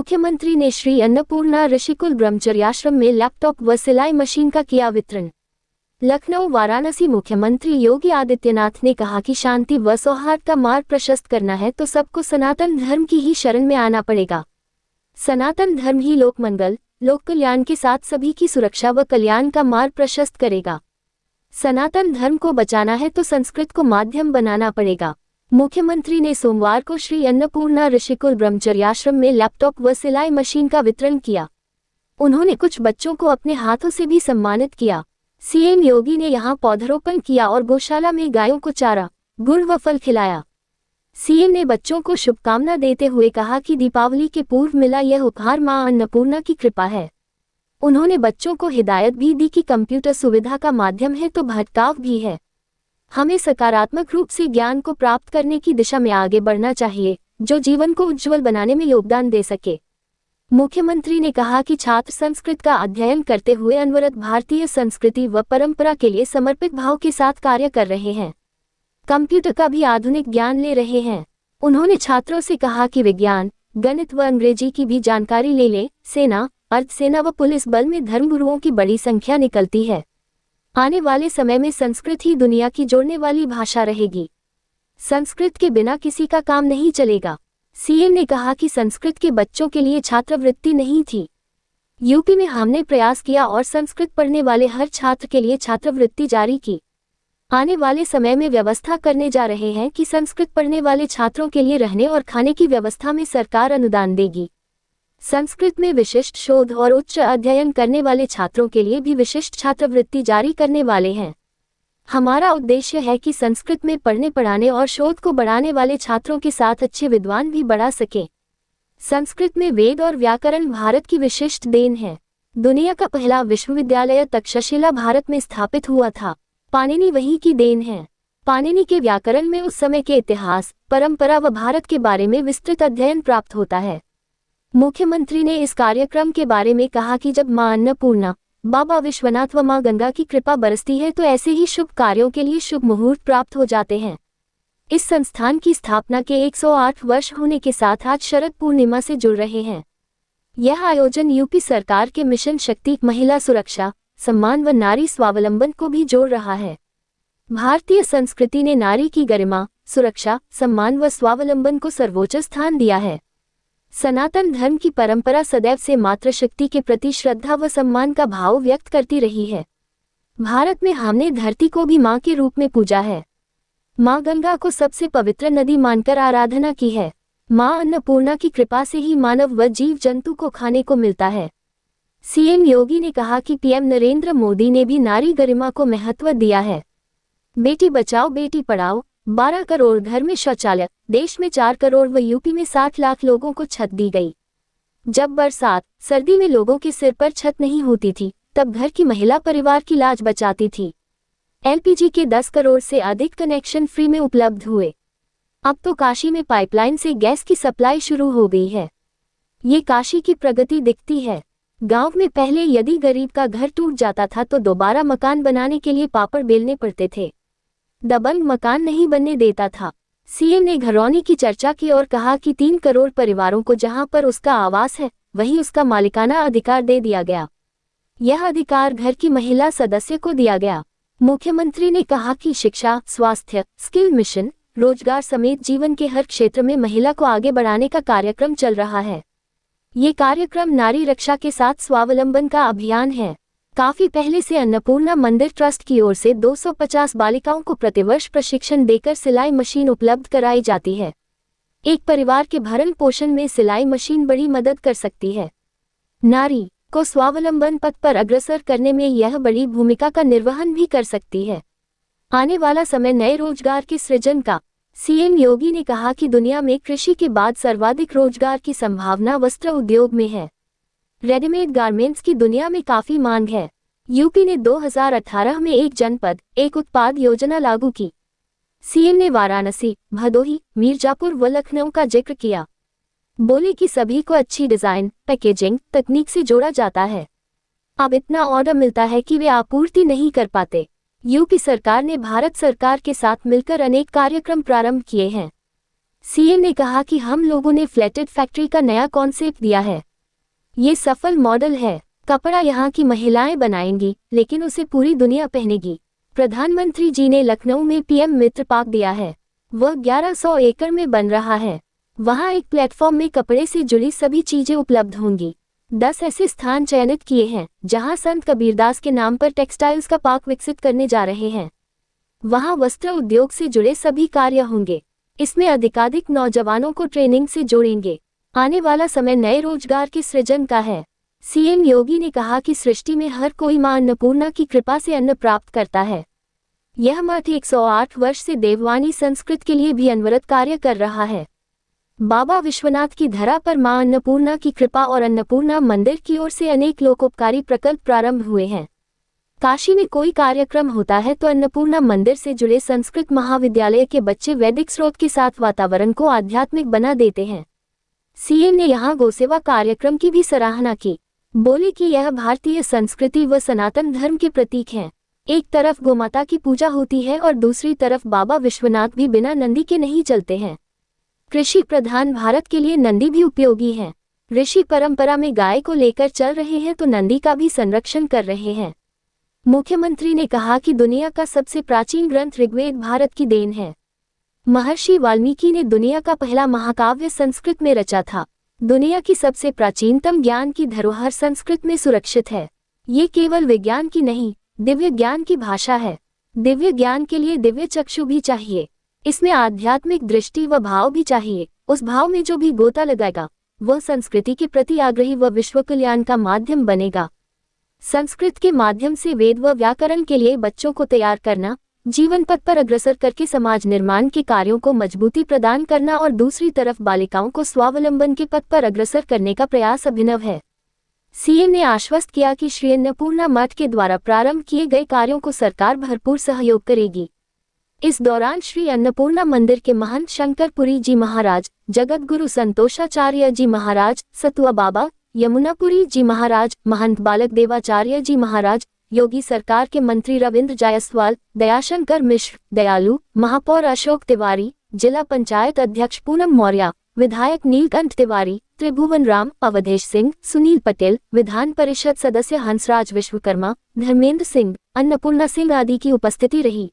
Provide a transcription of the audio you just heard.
मुख्यमंत्री ने श्री अन्नपूर्णा ऋषिकुल ब्रह्मचर्याश्रम में लैपटॉप व सिलाई मशीन का किया वितरण। लखनऊ वाराणसी मुख्यमंत्री योगी आदित्यनाथ ने कहा कि शांति व सौहार्द का मार्ग प्रशस्त करना है तो सबको सनातन धर्म की ही शरण में आना पड़ेगा। सनातन धर्म ही लोक मंगल, लोक कल्याण के साथ सभी की सुरक्षा व कल्याण का मार्ग प्रशस्त करेगा। सनातन धर्म को बचाना है तो संस्कृत को माध्यम बनाना पड़ेगा। मुख्यमंत्री ने सोमवार को श्री अन्नपूर्णा ऋषिकुल ब्रह्मचर्याश्रम में लैपटॉप व सिलाई मशीन का वितरण किया। उन्होंने कुछ बच्चों को अपने हाथों से भी सम्मानित किया। सीएम योगी ने यहां पौधरोपण किया और गौशाला में गायों को चारा, गुड़ व फल खिलाया। सीएम ने बच्चों को शुभकामना देते हुए कहा कि दीपावली के पूर्व मिला यह उपहार मां अन्नपूर्णा की कृपा है। उन्होंने बच्चों को हिदायत भी दी कि कंप्यूटर सुविधा का माध्यम है तो भटकाव भी है। हमें सकारात्मक रूप से ज्ञान को प्राप्त करने की दिशा में आगे बढ़ना चाहिए, जो जीवन को उज्जवल बनाने में योगदान दे सके। मुख्यमंत्री ने कहा कि छात्र संस्कृत का अध्ययन करते हुए अनवरत भारतीय संस्कृति व परंपरा के लिए समर्पित भाव के साथ कार्य कर रहे हैं। कंप्यूटर का भी आधुनिक ज्ञान ले रहे हैं। उन्होंने छात्रों से कहा कि विज्ञान, गणित व अंग्रेजी की भी जानकारी ले लें। सेना, अर्धसेना व पुलिस बल में धर्मगुरुओं की बड़ी संख्या निकलती है। आने वाले समय में संस्कृत ही दुनिया की जोड़ने वाली भाषा रहेगी। संस्कृत के बिना किसी का काम नहीं चलेगा। सीएम ने कहा कि संस्कृत के बच्चों के लिए छात्रवृत्ति नहीं थी। यूपी में हमने प्रयास किया और संस्कृत पढ़ने वाले हर छात्र के लिए छात्रवृत्ति जारी की। आने वाले समय में व्यवस्था करने जा रहे हैं कि संस्कृत पढ़ने वाले छात्रों के लिए रहने और खाने की व्यवस्था में सरकार अनुदान देगी। संस्कृत में विशिष्ट शोध और उच्च अध्ययन करने वाले छात्रों के लिए भी विशिष्ट छात्रवृत्ति जारी करने वाले हैं। हमारा उद्देश्य है कि संस्कृत में पढ़ने पढ़ाने और शोध को बढ़ाने वाले छात्रों के साथ अच्छे विद्वान भी बढ़ा सके। संस्कृत में वेद और व्याकरण भारत की विशिष्ट देन है। दुनिया का पहला विश्वविद्यालय तक्षशिला भारत में स्थापित हुआ था। पाणिनि वहीं की देन है। पाणिनि के व्याकरण में उस समय के इतिहास, परंपरा व भारत के बारे में विस्तृत अध्ययन प्राप्त होता है। मुख्यमंत्री ने इस कार्यक्रम के बारे में कहा कि जब मां अन्नपूर्णा, बाबा विश्वनाथ व मां गंगा की कृपा बरसती है तो ऐसे ही शुभ कार्यों के लिए शुभ मुहूर्त प्राप्त हो जाते हैं। इस संस्थान की स्थापना के 108 वर्ष होने के साथ आज शरद पूर्णिमा से जुड़ रहे हैं। यह आयोजन यूपी सरकार के मिशन शक्ति, महिला सुरक्षा, सम्मान व नारी स्वावलंबन को भी जोड़ रहा है। भारतीय संस्कृति ने नारी की गरिमा, सुरक्षा, सम्मान व स्वावलंबन को सर्वोच्च स्थान दिया है। सनातन धर्म की परंपरा सदैव से मातृशक्ति के प्रति श्रद्धा व सम्मान का भाव व्यक्त करती रही है। भारत में हमने धरती को भी मां के रूप में पूजा है। मां गंगा को सबसे पवित्र नदी मानकर आराधना की है। मां अन्नपूर्णा की कृपा से ही मानव व जीव जंतु को खाने को मिलता है। सीएम योगी ने कहा कि पीएम नरेंद्र मोदी ने भी नारी गरिमा को महत्व दिया है। बेटी बचाओ बेटी पढ़ाओ, 12 करोड़ घर में शौचालय, देश में 4 करोड़ व यूपी में 60 लाख लोगों को छत दी गई। जब बरसात, सर्दी में लोगों के सिर पर छत नहीं होती थी, तब घर की महिला परिवार की लाज बचाती थी। एलपीजी के 10 करोड़ से अधिक कनेक्शन फ्री में उपलब्ध हुए। अब तो काशी में पाइपलाइन से गैस की सप्लाई शुरू हो गई है। ये काशी की प्रगति दिखती है। गांव में पहले यदि गरीब का घर टूट जाता था तो दोबारा मकान बनाने के लिए पापड़ बेलने पड़ते थे। दबंग मकान नहीं बनने देता था। सीएम ने घरौनी की चर्चा की और कहा कि 3 करोड़ परिवारों को जहां पर उसका आवास है वहीं उसका मालिकाना अधिकार दे दिया गया। यह अधिकार घर की महिला सदस्य को दिया गया। मुख्यमंत्री ने कहा कि शिक्षा, स्वास्थ्य, स्किल मिशन, रोजगार समेत जीवन के हर क्षेत्र में महिला को आगे बढ़ाने का कार्यक्रम चल रहा है। ये कार्यक्रम नारी रक्षा के साथ स्वावलंबन का अभियान है। काफी पहले से अन्नपूर्णा मंदिर ट्रस्ट की ओर से 250 बालिकाओं को प्रतिवर्ष प्रशिक्षण देकर सिलाई मशीन उपलब्ध कराई जाती है। एक परिवार के भरण पोषण में सिलाई मशीन बड़ी मदद कर सकती है। नारी को स्वावलंबन पथ पर अग्रसर करने में यह बड़ी भूमिका का निर्वहन भी कर सकती है। आने वाला समय नए रोजगार के सृजन का। सीएम योगी ने कहा कि दुनिया में कृषि के बाद सर्वाधिक रोजगार की संभावना वस्त्र उद्योग में है। रेडीमेड गारमेंट्स की दुनिया में काफी मांग है। यूपी ने 2018 में एक जनपद, एक उत्पाद योजना लागू की। सीएम ने वाराणसी, भदोही, मिर्जापुर व लखनऊ का जिक्र किया। बोले कि सभी को अच्छी डिजाइन, पैकेजिंग, तकनीक से जोड़ा जाता है। अब इतना ऑर्डर मिलता है कि वे आपूर्ति नहीं कर पाते। यूपी सरकार ने भारत सरकार के साथ मिलकर अनेक कार्यक्रम प्रारंभ किए हैं। सीएम ने कहा कि हम लोगों ने फ्लैटेड फैक्ट्री का नया कॉन्सेप्ट दिया है। ये सफल मॉडल है। कपड़ा यहाँ की महिलाएं बनाएंगी, लेकिन उसे पूरी दुनिया पहनेगी। प्रधानमंत्री जी ने लखनऊ में पीएम मित्र पार्क दिया है। वह 1100 एकड़ में बन रहा है। वहाँ एक प्लेटफॉर्म में कपड़े से जुड़ी सभी चीजें उपलब्ध होंगी। 10 ऐसे स्थान चयनित किए हैं जहां संत कबीरदास के नाम पर टेक्सटाइल्स का पार्क विकसित करने जा रहे हैं। वहां वस्त्र उद्योग से जुड़े सभी कार्य होंगे। इसमें अधिकाधिक नौजवानों को ट्रेनिंग से जोड़ेंगे। आने वाला समय नए रोजगार के सृजन का है। सीएम योगी ने कहा कि सृष्टि में हर कोई मां अन्नपूर्णा की कृपा से अन्न प्राप्त करता है। यह मठ 108 वर्ष से देववानी संस्कृत के लिए भी अनवरत कार्य कर रहा है। बाबा विश्वनाथ की धरा पर मां अन्नपूर्णा की कृपा और अन्नपूर्णा मंदिर की ओर से अनेक लोकोपकारी प्रकल्प प्रारंभ हुए हैं। काशी में कोई कार्यक्रम होता है तो अन्नपूर्णा मंदिर से जुड़े संस्कृत महाविद्यालय के बच्चे वैदिक स्रोत के साथ वातावरण को आध्यात्मिक बना देते हैं। सीएम ने यहाँ गौसेवा कार्यक्रम की भी सराहना की। बोले कि यह भारतीय संस्कृति व सनातन धर्म के प्रतीक हैं। एक तरफ गोमाता की पूजा होती है और दूसरी तरफ बाबा विश्वनाथ भी बिना नंदी के नहीं चलते हैं। कृषि प्रधान भारत के लिए नंदी भी उपयोगी है। ऋषि परंपरा में गाय को लेकर चल रहे हैं तो नंदी का भी संरक्षण कर रहे हैं। मुख्यमंत्री ने कहा कि दुनिया का सबसे प्राचीन ग्रंथ ऋग्वेद भारत की देन है। महर्षि वाल्मीकि ने दुनिया का पहला महाकाव्य संस्कृत में रचा था। दुनिया की सबसे प्राचीनतम ज्ञान की धरोहर संस्कृत में सुरक्षित है। ये केवल विज्ञान की नहीं, दिव्य ज्ञान की भाषा है। दिव्य ज्ञान के लिए दिव्य चक्षु भी चाहिए। इसमें आध्यात्मिक दृष्टि व भाव भी चाहिए। उस भाव में जो भी गोता लगाएगा वह संस्कृति के प्रति आग्रही व विश्व कल्याण का माध्यम बनेगा। संस्कृत के माध्यम से वेद व व्याकरण के लिए बच्चों को तैयार करना, जीवन पथ पर अग्रसर करके समाज निर्माण के कार्यों को मजबूती प्रदान करना और दूसरी तरफ बालिकाओं को स्वावलंबन के पथ पर अग्रसर करने का प्रयास अभिनव है। सीएम ने आश्वस्त किया कि श्री अन्नपूर्णा मठ के द्वारा प्रारंभ किए गए कार्यों को सरकार भरपूर सहयोग करेगी। इस दौरान श्री अन्नपूर्णा मंदिर के महंत शंकरपुरी जी महाराज, जगत गुरु संतोषाचार्य जी महाराज, सतुआ बाबा, यमुनापुरी जी महाराज, महंत बालक देवाचार्य जी महाराज, योगी सरकार के मंत्री रविंद्र जायसवाल, दयाशंकर मिश्र, दयालु, महापौर अशोक तिवारी, जिला पंचायत अध्यक्ष पूनम मौर्य, विधायक नीलकंठ तिवारी, त्रिभुवन राम, अवधेश सिंह, सुनील पटेल, विधान परिषद सदस्य हंसराज विश्वकर्मा, धर्मेंद्र सिंह, अन्नपूर्णा सिंह आदि की उपस्थिति रही।